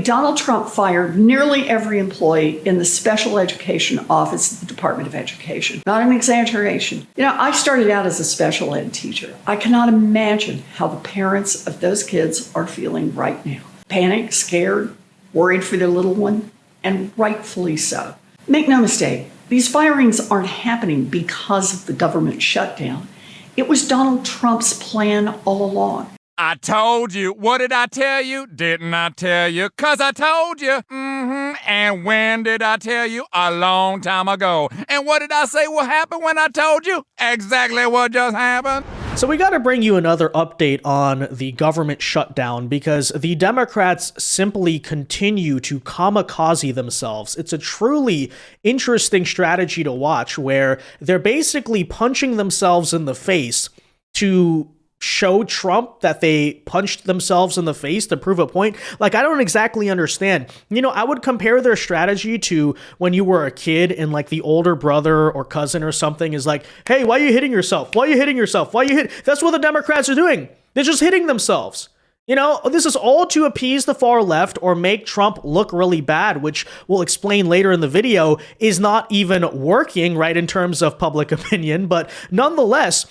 Donald Trump fired nearly every employee in the special education office of the Department of Education. Not an exaggeration. I started out as a special ed teacher. I cannot imagine how the parents of those kids are feeling right now. Panicked, scared, worried for their little one, and rightfully so. Make no mistake, these firings aren't happening because of the government shutdown. It was Donald Trump's plan all along. I told you. What did I tell you? Didn't I tell you? 'Cause I told you. And when did I tell you? A long time ago. And what did I say will happen when I told you? Exactly what just happened. So we got to bring you another update on the government shutdown because the Democrats simply continue to kamikaze themselves. It's a truly interesting strategy to watch where they're basically punching themselves in the face to show Trump that they punched themselves in the face to prove a point. Like, I don't exactly understand. I would compare their strategy to when you were a kid and like the older brother or cousin or something is like, hey, why are you hitting yourself? Why are you hitting yourself? Why are you hit? That's what the Democrats are doing. They're just hitting themselves. This is all to appease the far left or make Trump look really bad, which we'll explain later in the video is not even working, right, in terms of public opinion. But nonetheless,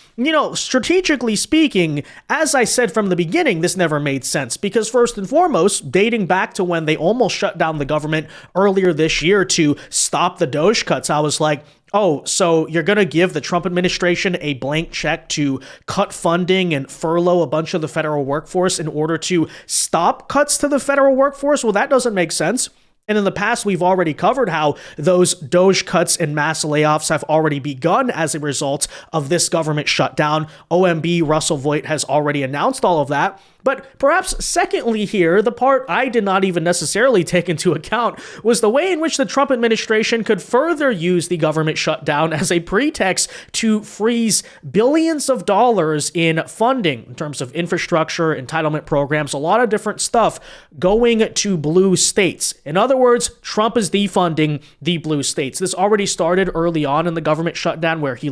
strategically speaking, as I said from the beginning, this never made sense because first and foremost, dating back to when they almost shut down the government earlier this year to stop the Doge cuts, I was like, oh, so you're going to give the Trump administration a blank check to cut funding and furlough a bunch of the federal workforce in order to stop cuts to the federal workforce? Well, that doesn't make sense. And in the past, we've already covered how those Doge cuts and mass layoffs have already begun as a result of this government shutdown. OMB Russell Vought has already announced all of that. But perhaps secondly here, the part I did not even necessarily take into account was the way in which the Trump administration could further use the government shutdown as a pretext to freeze billions of dollars in funding in terms of infrastructure, entitlement programs, a lot of different stuff going to blue states. In other words, Trump is defunding the blue states. This already started early on in the government shutdown where he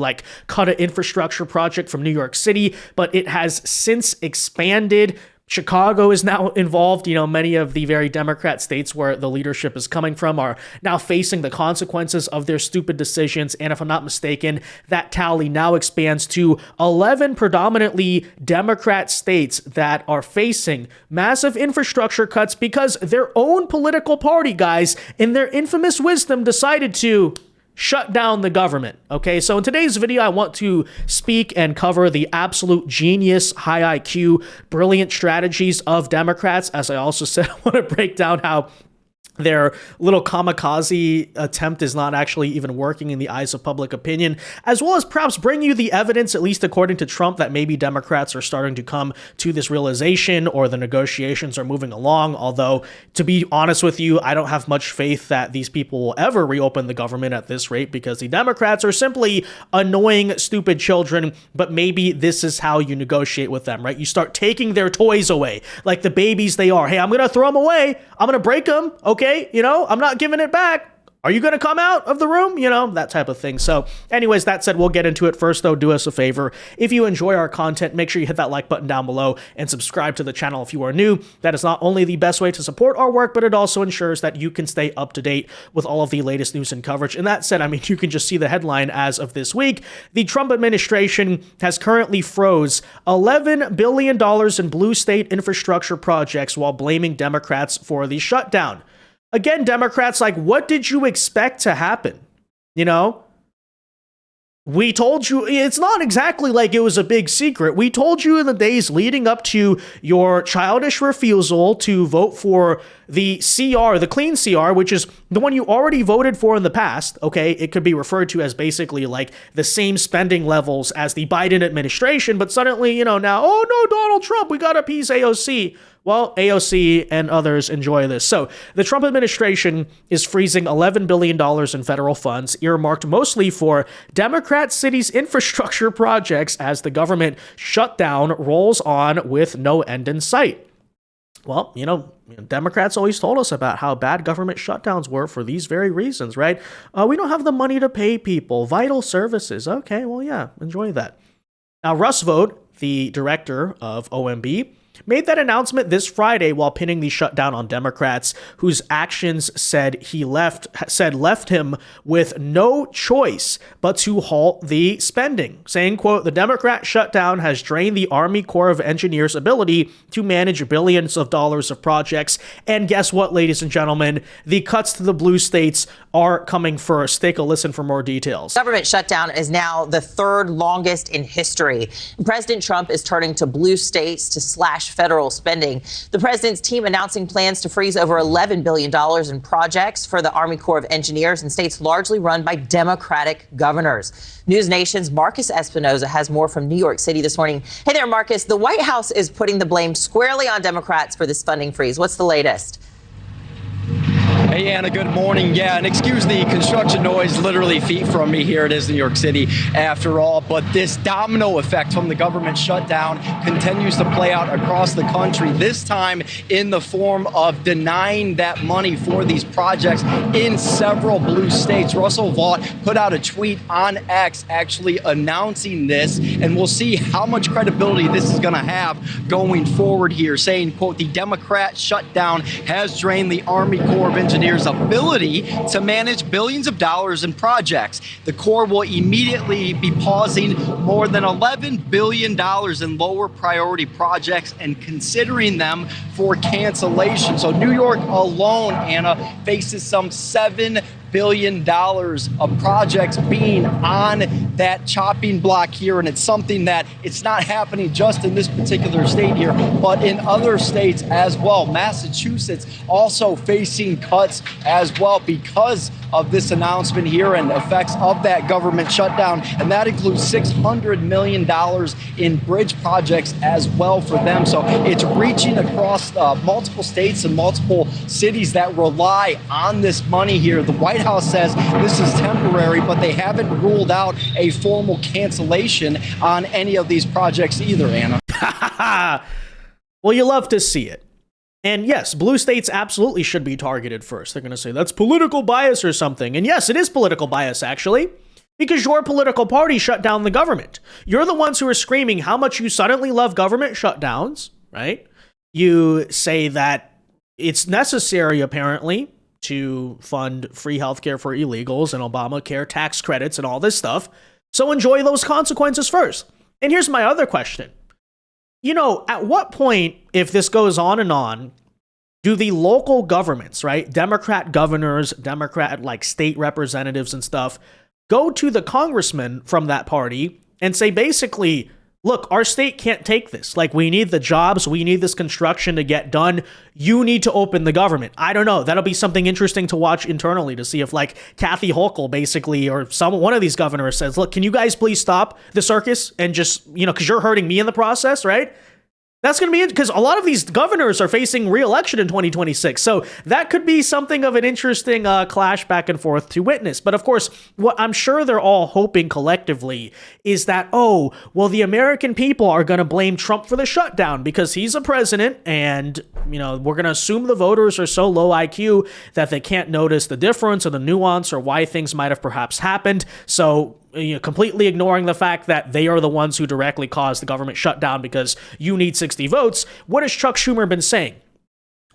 cut an infrastructure project from New York City, but it has since expanded. Chicago is now involved. Many of the very Democrat states where the leadership is coming from are now facing the consequences of their stupid decisions. And if I'm not mistaken, that tally now expands to 11 predominantly Democrat states that are facing massive infrastructure cuts because their own political party guys, in their infamous wisdom, decided to shut down the government. Okay, so in today's video, I want to speak and cover the absolute genius, high IQ, brilliant strategies of Democrats. As I also said, I want to break down how their little kamikaze attempt is not actually even working in the eyes of public opinion, as well as perhaps bring you the evidence, at least according to Trump, that maybe Democrats are starting to come to this realization or the negotiations are moving along. Although, to be honest with you, I don't have much faith that these people will ever reopen the government at this rate because the Democrats are simply annoying, stupid children. But maybe this is how you negotiate with them, right? You start taking their toys away like the babies they are. Hey, I'm going to throw them away. I'm going to break them. Okay. I'm not giving it back. Are you going to come out of the room? That type of thing. So anyways, that said, we'll get into it. First, though, do us a favor. If you enjoy our content, make sure you hit that like button down below and subscribe to the channel if you are new. That is not only the best way to support our work, but it also ensures that you can stay up to date with all of the latest news and coverage. And that said, you can just see the headline as of this week. The Trump administration has currently froze $11 billion in blue state infrastructure projects while blaming Democrats for the shutdown. Again, Democrats, what did you expect to happen? We told you, it's not exactly like it was a big secret. We told you in the days leading up to your childish refusal to vote for the CR, the clean CR, which is the one you already voted for in the past. Okay, it could be referred to as basically the same spending levels as the Biden administration, but suddenly, now, oh no, Donald Trump, we got to appease AOC. Well, AOC and others enjoy this. So the Trump administration is freezing $11 billion in federal funds, earmarked mostly for Democrat cities' infrastructure projects as the government shutdown rolls on with no end in sight. Well, Democrats always told us about how bad government shutdowns were for these very reasons, right? We don't have the money to pay people. Vital services. Okay, well, yeah, enjoy that. Now, Russ Vought, the director of OMB, made that announcement this Friday while pinning the shutdown on Democrats, whose actions said left him with no choice but to halt the spending, saying, quote, "The Democrat shutdown has drained the Army Corps of Engineers' ability to manage billions of dollars of projects. And guess what, ladies and gentlemen? The cuts to the blue states are coming first." Take a listen for more details. Government shutdown is now the third longest in history. President Trump is turning to blue states to slash federal spending. The president's team announcing plans to freeze over $11 billion in projects for the Army Corps of Engineers in states largely run by Democratic governors. News Nation's Marcus Espinoza has more from New York City this morning. Hey there, Marcus. The White House is putting the blame squarely on Democrats for this funding freeze. What's the latest? Hey, Anna, good morning. Yeah, and excuse the construction noise, literally feet from me. Here it is, New York City, after all. But this domino effect from the government shutdown continues to play out across the country, this time in the form of denying that money for these projects in several blue states. Russell Vought put out a tweet on X actually announcing this, and we'll see how much credibility this is going to have going forward here, saying, quote, "The Democrat shutdown has drained the Army Corps of Engineers' ability to manage billions of dollars in projects. The Corps will immediately be pausing more than $11 billion in lower priority projects and considering them for cancellation." So New York alone, Anna, faces some $7 billion of projects being on that chopping block here. And it's something that it's not happening just in this particular state here, but in other states as well. Massachusetts also facing cuts as well because of this announcement here and effects of that government shutdown. And that includes $600 million in bridge projects as well for them. So it's reaching across multiple states and multiple cities that rely on this money here. The White House says this is temporary, but they haven't ruled out a formal cancellation on any of these projects either, Anna. Well, you love to see it. And yes, blue states absolutely should be targeted first. They're going to say that's political bias or something. And yes, it is political bias, actually, because your political party shut down the government. You're the ones who are screaming how much you suddenly love government shutdowns, right? You say that it's necessary, apparently, to fund free healthcare for illegals and Obamacare, tax credits, and all this stuff. So enjoy those consequences first. And here's my other question. You know, at what point, if this goes on and on, do the local governments, right, Democrat governors, Democrat like state representatives and stuff, go to the congressman from that party and say basically, look, our state can't take this. Like, we need the jobs. We need this construction to get done. You need to open the government. I don't know. That'll be something interesting to watch internally to see if, like, Kathy Hochul basically or one of these governors says, look, can you guys please stop the circus and just, you know, because you're hurting me in the process, right? That's going to be it, because a lot of these governors are facing re-election in 2026. So that could be something of an interesting clash back and forth to witness. But of course, what I'm sure they're all hoping collectively is that, oh, well, the American people are going to blame Trump for the shutdown because he's a president. And, you know, we're going to assume the voters are so low IQ that they can't notice the difference or the nuance or why things might have perhaps happened. So, you know, completely ignoring the fact that they are the ones who directly caused the government shutdown because you need 60 votes. What has Chuck Schumer been saying?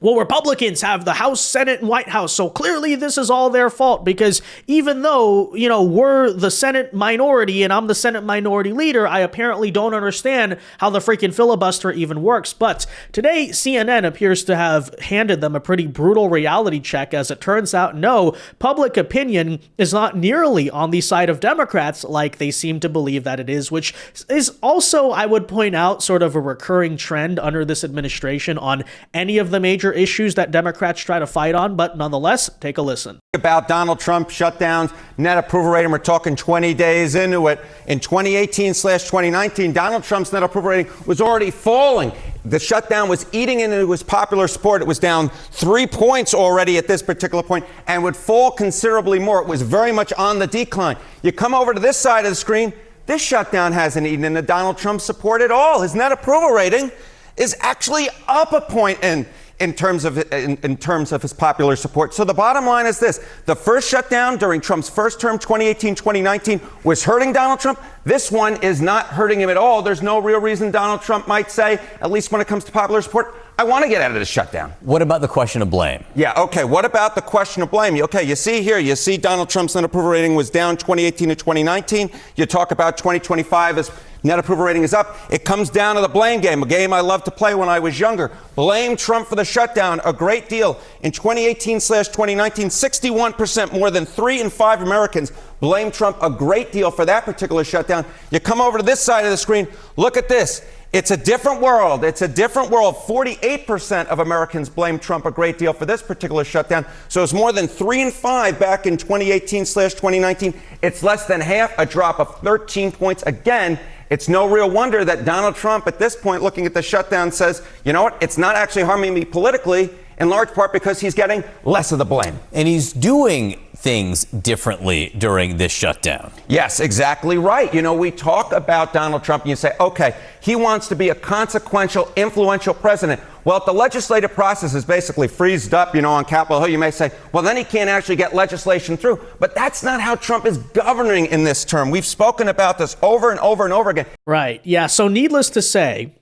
Well, Republicans have the House, Senate, and White House, so clearly this is all their fault because even though, you know, we're the Senate minority and I'm the Senate minority leader, I apparently don't understand how the freaking filibuster even works. But today, CNN appears to have handed them a pretty brutal reality check. As it turns out, no, public opinion is not nearly on the side of Democrats like they seem to believe that it is, which is also, I would point out, sort of a recurring trend under this administration on any of the major issues that Democrats try to fight on, but nonetheless, take a listen. About Donald Trump shutdowns, net approval rating, we're talking 20 days into it. In 2018/2019, Donald Trump's net approval rating was already falling. The shutdown was eating into his popular support. It was down 3 points already at this particular point and would fall considerably more. It was very much on the decline. You come over to this side of the screen, this shutdown hasn't eaten into Donald Trump's support at all. His net approval rating is actually up a point. And in terms of his popular support. So the bottom line is this. The first shutdown during Trump's first term, 2018-2019, was hurting Donald Trump. This one is not hurting him at all. There's no real reason Donald Trump might say, at least when it comes to popular support, I want to get out of the shutdown. What about the question of blame? Yeah, okay. What about the question of blame? Okay, you see Donald Trump's net approval rating was down 2018 to 2019. You talk about 2025 as net approval rating is up. It comes down to the blame game, a game I loved to play when I was younger. Blame Trump for the shutdown, a great deal. In 2018/2019, 61%, more than 3 in 5 Americans blame Trump, a great deal for that particular shutdown. You come over to this side of the screen, look at this. It's a different world. It's a different world. 48% of Americans blame Trump a great deal for this particular shutdown. So it's more than 3 in 5 back in 2018/2019. It's less than half, a drop of 13 points. Again, it's no real wonder that Donald Trump at this point, looking at the shutdown, says, you know what, it's not actually harming me politically, in large part because he's getting less of the blame. And he's doing things differently during this shutdown. Yes, exactly right. You know, we talk about Donald Trump and you say, okay, he wants to be a consequential, influential president. Well, if the legislative process is basically freezed up, on Capitol Hill, you may say, well, then he can't actually get legislation through. But that's not how Trump is governing in this term. We've spoken about this over and over and over again. Right. Yeah. So needless to say,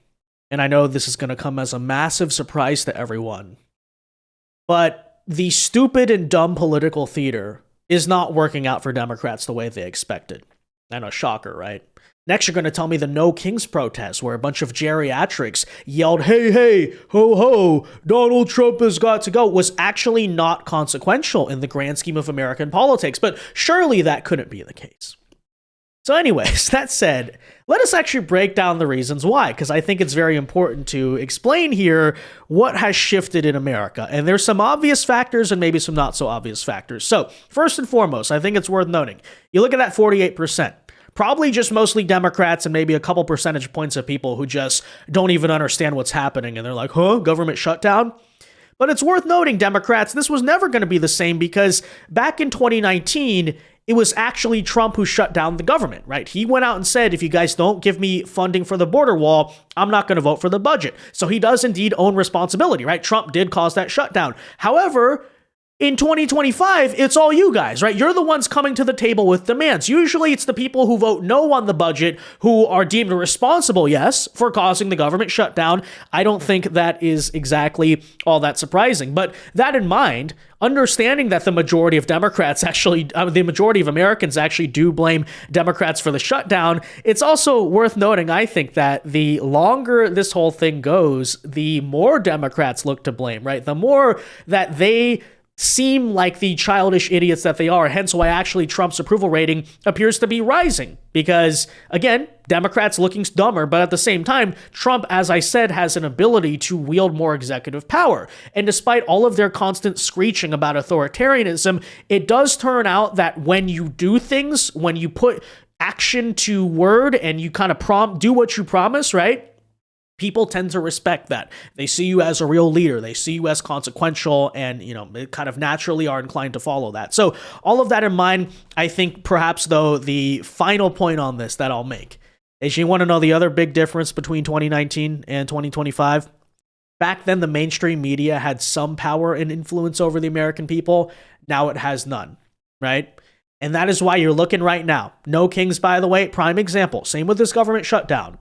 and I know this is going to come as a massive surprise to everyone, but the stupid and dumb political theater is not working out for Democrats the way they expected. I know, shocker, right? Next, you're going to tell me the No Kings protest, where a bunch of geriatrics yelled, hey, hey, ho, ho, Donald Trump has got to go, was actually not consequential in the grand scheme of American politics. But surely that couldn't be the case. So anyways, that said, let us actually break down the reasons why, because I think it's very important to explain here what has shifted in America. And there's some obvious factors and maybe some not so obvious factors. So first and foremost, I think it's worth noting, you look at that 48%, probably just mostly Democrats and maybe a couple percentage points of people who just don't even understand what's happening. And they're like, huh, government shutdown? But it's worth noting, Democrats, this was never going to be the same because back in 2019, it was actually Trump who shut down the government, right? He went out and said, if you guys don't give me funding for the border wall, I'm not going to vote for the budget. So he does indeed own responsibility, right? Trump did cause that shutdown. However, in 2025, it's all you guys, right? You're the ones coming to the table with demands. Usually it's the people who vote no on the budget who are deemed responsible, yes, for causing the government shutdown. I don't think that is exactly all that surprising. But that in mind, understanding that the majority of Democrats actually, the majority of Americans actually do blame Democrats for the shutdown, it's also worth noting, I think, that the longer this whole thing goes, the more Democrats look to blame, right? The more that they seem like the childish idiots that they are, hence why actually Trump's approval rating appears to be rising. Because, again, Democrats looking dumber, but at the same time, Trump, as I said, has an ability to wield more executive power. And despite all of their constant screeching about authoritarianism, it does turn out that when you do things, when you put action to word and you kind of do what you promise, right? People tend to respect that. They see you as a real leader. They see you as consequential and, they kind of naturally are inclined to follow that. So all of that in mind, I think perhaps, though, the final point on this that I'll make is you want to know the other big difference between 2019 and 2025? Back then, the mainstream media had some power and influence over the American people. Now it has none, right? And that is why you're looking right now. No Kings, by the way, prime example. Same with this government shutdown.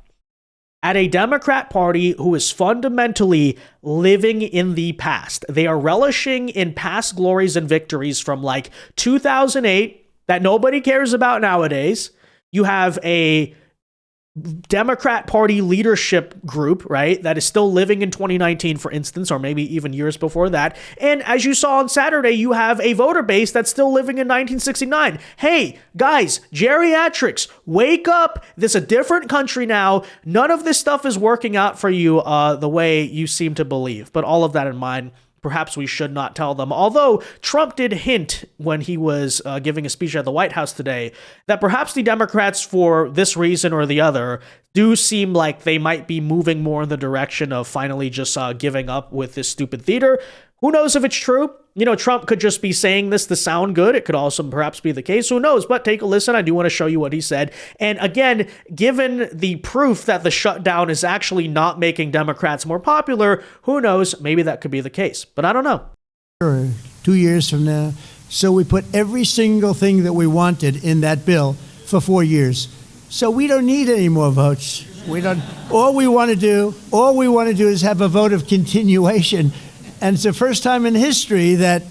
At a Democrat Party who is fundamentally living in the past. They are relishing in past glories and victories from like 2008 that nobody cares about nowadays. You have a Democrat Party leadership group, right, that is still living in 2019, for instance, or maybe even years before that. And as you saw on Saturday, you have a voter base that's still living in 1969. Hey, guys, geriatrics, wake up. This is a different country now. None of this stuff is working out for you the way you seem to believe. But all of that in mind, perhaps we should not tell them. Although Trump did hint when he was giving a speech at the White House today that perhaps the Democrats, for this reason or the other, do seem like they might be moving more in the direction of finally just giving up with this stupid theater. Who knows if it's true? You know, Trump could just be saying this to sound good. It could also perhaps be the case. Who knows? But take a listen. I do want to show you what he said. And again, given the proof that the shutdown is actually not making Democrats more popular, who knows? Maybe that could be the case. But I don't know. 2 years from now. So we put every single thing that we wanted in that bill for 4 years. So we don't need any more votes. All we want to do is have a vote of continuation. And it's the first time in history that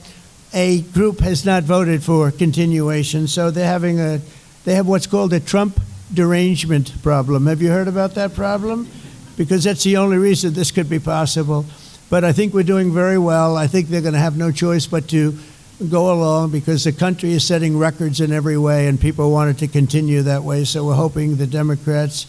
a group has not voted for continuation. So they have what's called a Trump derangement problem. Have you heard about that problem? Because that's the only reason this could be possible. But I think we're doing very well. I think they're going to have no choice but to go along because the country is setting records in every way and people want it to continue that way. So we're hoping the Democrats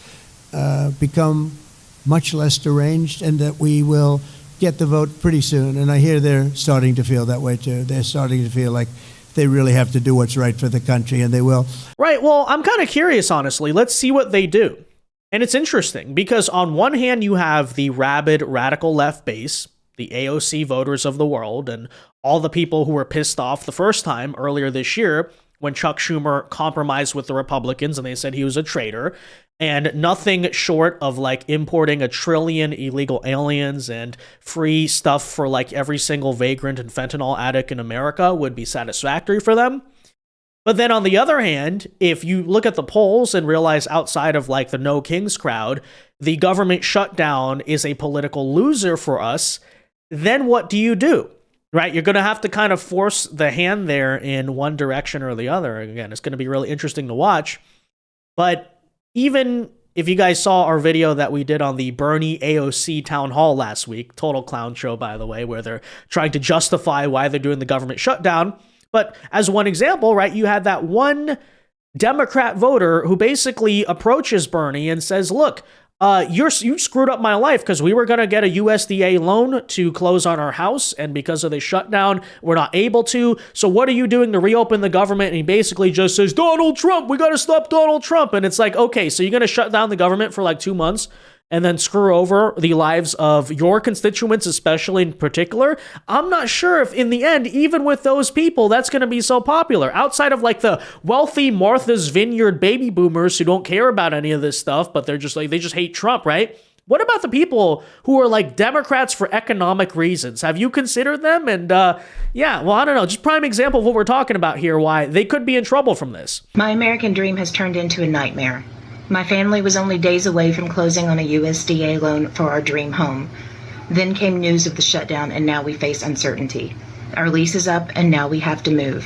become much less deranged and that we will get the vote pretty soon. And I hear they're starting to feel that way too. They're starting to feel like they really have to do what's right for the country, and they will. Right. Well, I'm kind of curious, honestly. Let's see what they do. And it's interesting because on one hand, you have the rabid radical left base, the AOC voters of the world, and all the people who were pissed off the first time earlier this year when Chuck Schumer compromised with the Republicans and they said he was a traitor. And nothing short of like importing 1 trillion illegal aliens and free stuff for like every single vagrant and fentanyl addict in America would be satisfactory for them. But then on the other hand, if you look at the polls and realize outside of like the No Kings crowd, the government shutdown is a political loser for us, then what do? Right? You're going to have to kind of force the hand there in one direction or the other. Again, it's going to be really interesting to watch. But even if you guys saw our video that we did on the Bernie AOC town hall last week, total clown show, by the way, where they're trying to justify why they're doing the government shutdown. But as one example, right, you had that one Democrat voter who basically approaches Bernie and says, look, you screwed up my life because we were going to get a USDA loan to close on our house. And because of the shutdown, we're not able to. So what are you doing to reopen the government? And he basically just says, Donald Trump, we got to stop Donald Trump. And it's like, okay, so you're going to shut down the government for like 2 months and then screw over the lives of your constituents, especially in particular. I'm not sure if in the end, even with those people, that's going to be so popular. Outside of like the wealthy Martha's Vineyard baby boomers who don't care about any of this stuff, but they're just like, they just hate Trump, right? What about the people who are like Democrats for economic reasons? Have you considered them? And yeah, well, I don't know. Just prime example of what we're talking about here, why they could be in trouble from this. My American dream has turned into a nightmare. My family was only days away from closing on a USDA loan for our dream home. Then came news of the shutdown, and now we face uncertainty. Our lease is up, and now we have to move.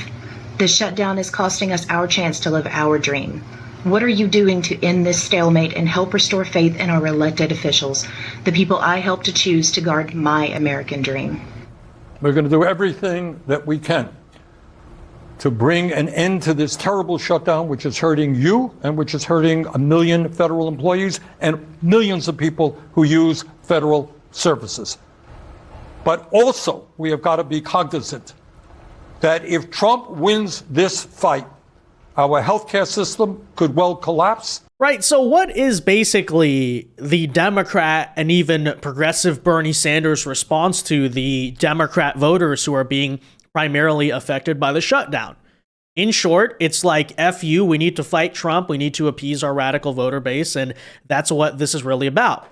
The shutdown is costing us our chance to live our dream. What are you doing to end this stalemate and help restore faith in our elected officials, the people I helped to choose to guard my American dream? We're going to do everything that we can to bring an end to this terrible shutdown, which is hurting you and which is hurting 1 million federal employees and millions of people who use federal services. But also, we have got to be cognizant that if Trump wins this fight, our healthcare system could well collapse. Right, so what is basically the Democrat and even progressive Bernie Sanders' response to the Democrat voters who are being primarily affected by the shutdown? In short, it's like, F you, we need to fight Trump, we need to appease our radical voter base, and that's what this is really about.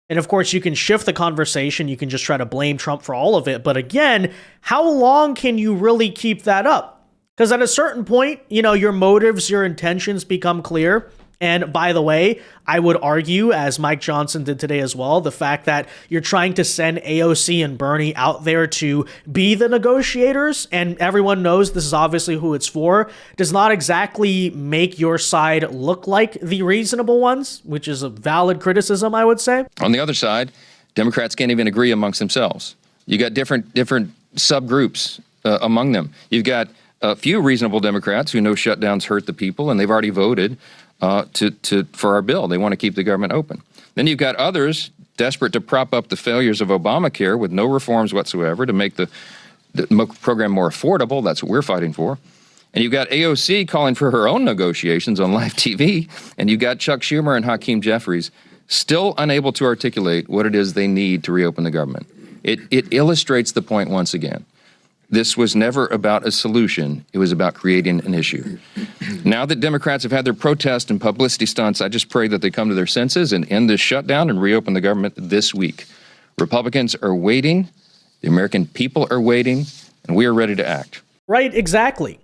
And of course, you can shift the conversation, you can just try to blame Trump for all of it, but again, how long can you really keep that up? Because at a certain point, you know, your motives, your intentions become clear. And by the way, I would argue, as Mike Johnson did today as well, the fact that you're trying to send AOC and Bernie out there to be the negotiators, and everyone knows this is obviously who it's for, does not exactly make your side look like the reasonable ones, which is a valid criticism, I would say. On the other side, Democrats can't even agree amongst themselves. You got different subgroups among them. You've got a few reasonable Democrats who know shutdowns hurt the people, and they've already voted for our bill. They want to keep the government open. Then you've got others desperate to prop up the failures of Obamacare with no reforms whatsoever to make the program more affordable. That's what we're fighting for. And you've got AOC calling for her own negotiations on live TV. And you've got Chuck Schumer and Hakeem Jeffries still unable to articulate what it is they need to reopen the government. It illustrates the point once again. This was never about a solution. It was about creating an issue. Now that Democrats have had their protest and publicity stunts, I just pray that they come to their senses and end this shutdown and reopen the government this week. Republicans are waiting. The American people are waiting, and we are ready to act. Right, exactly.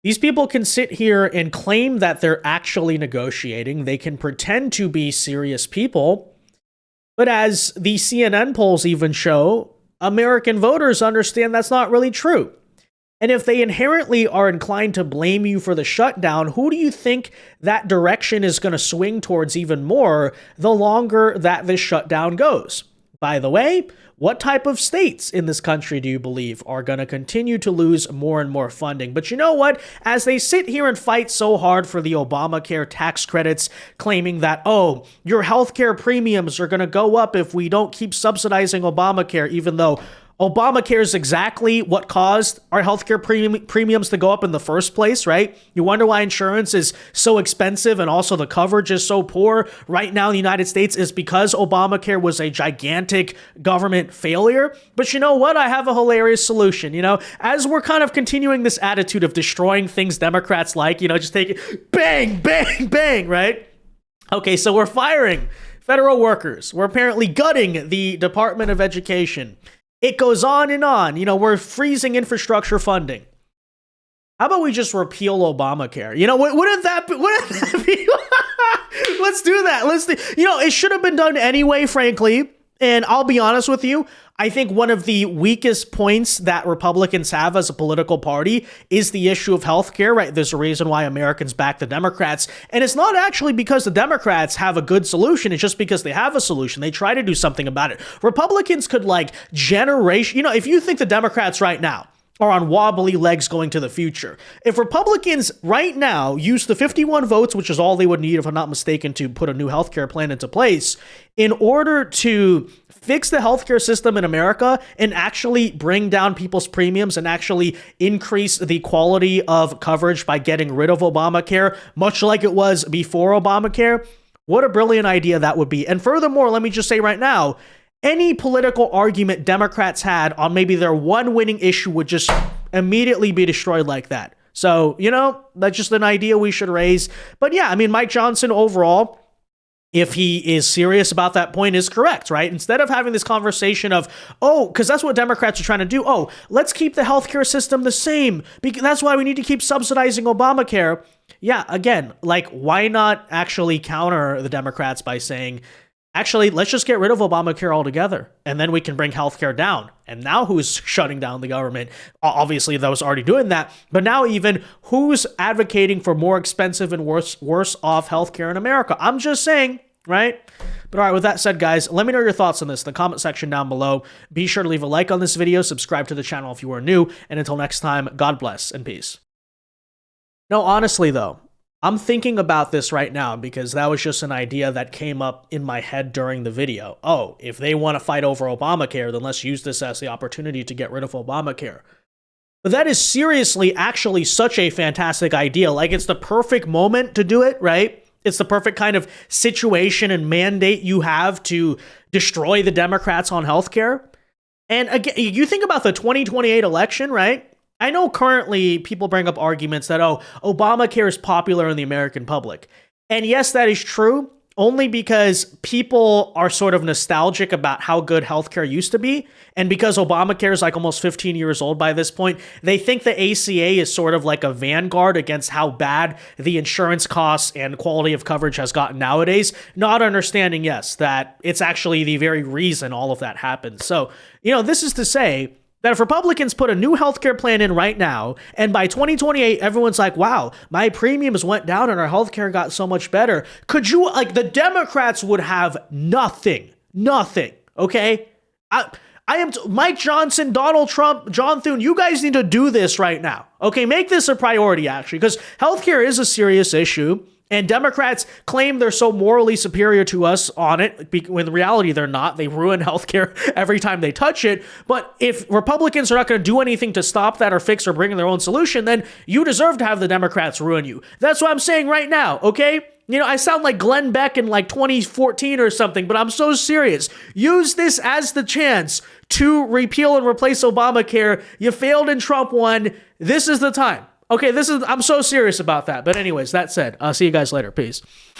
These people can sit here and claim that they're actually negotiating. They can pretend to be serious people. But as the CNN polls even show, American voters understand that's not really true. And if they inherently are inclined to blame you for the shutdown, who do you think that direction is going to swing towards even more the longer that this shutdown goes? By the way, what type of states in this country do you believe are going to continue to lose more and more funding? But you know what? As they sit here and fight so hard for the Obamacare tax credits, claiming that, oh, your healthcare premiums are going to go up if we don't keep subsidizing Obamacare, even though Obamacare is exactly what caused our healthcare premiums to go up in the first place, right? You wonder why insurance is so expensive and also the coverage is so poor right now in the United States is because Obamacare was a gigantic government failure. But you know what? I have a hilarious solution. As we're kind of continuing this attitude of destroying things Democrats like, just take it, bang, bang, bang, right? Okay, so we're firing federal workers. We're apparently gutting the Department of Education. It goes on and on. We're freezing infrastructure funding. How about we just repeal Obamacare? Wouldn't that be? Let's do that. It should have been done anyway, frankly. And I'll be honest with you. I think one of the weakest points that Republicans have as a political party is the issue of healthcare, right? There's a reason why Americans back the Democrats. And it's not actually because the Democrats have a good solution. It's just because they have a solution. They try to do something about it. Republicans could if you think the Democrats right now are on wobbly legs going to the future. If Republicans right now use the 51 votes, which is all they would need, if I'm not mistaken, to put a new healthcare plan into place, in order to fix the healthcare system in America and actually bring down people's premiums and actually increase the quality of coverage by getting rid of Obamacare, much like it was before Obamacare, what a brilliant idea that would be. And furthermore, let me just say right now, any political argument Democrats had on maybe their one winning issue would just immediately be destroyed like that. So, that's just an idea we should raise. But yeah, Mike Johnson overall, if he is serious about that point, is correct, right? Instead of having this conversation of, because that's what Democrats are trying to do. Let's keep the healthcare system the same, because that's why we need to keep subsidizing Obamacare. Yeah, again, why not actually counter the Democrats by saying, actually, let's just get rid of Obamacare altogether, and then we can bring healthcare down. And now who's shutting down the government? Obviously, that was already doing that. But now even who's advocating for more expensive and worse off healthcare in America? I'm just saying, right? But all right, with that said, guys, let me know your thoughts on this in the comment section down below. Be sure to leave a like on this video, subscribe to the channel if you are new, and until next time, God bless and peace. No, honestly, though, I'm thinking about this right now because that was just an idea that came up in my head during the video. If they want to fight over Obamacare, then let's use this as the opportunity to get rid of Obamacare. But that is seriously actually such a fantastic idea. It's the perfect moment to do it, right? It's the perfect kind of situation and mandate you have to destroy the Democrats on healthcare. And again, you think about the 2028 election, right? I know currently people bring up arguments that, Obamacare is popular in the American public. And yes, that is true, only because people are sort of nostalgic about how good healthcare used to be. And because Obamacare is almost 15 years old by this point, they think the ACA is sort of like a vanguard against how bad the insurance costs and quality of coverage has gotten nowadays, not understanding, yes, that it's actually the very reason all of that happens. So, this is to say that if Republicans put a new healthcare plan in right now, and by 2028, everyone's like, wow, my premiums went down and our healthcare got so much better. Could you, the Democrats would have nothing, okay? I am Mike Johnson, Donald Trump, John Thune, you guys need to do this right now, okay? Make this a priority, actually, because healthcare is a serious issue. And Democrats claim they're so morally superior to us on it, when in reality they're not. They ruin healthcare every time they touch it. But if Republicans are not going to do anything to stop that or fix or bring in their own solution, then you deserve to have the Democrats ruin you. That's what I'm saying right now, okay? You know, I sound like Glenn Beck in like 2014 or something, but I'm so serious. Use this as the chance to repeal and replace Obamacare. You failed and Trump won. This is the time. Okay, I'm so serious about that. But anyways, that said, I'll see you guys later. Peace.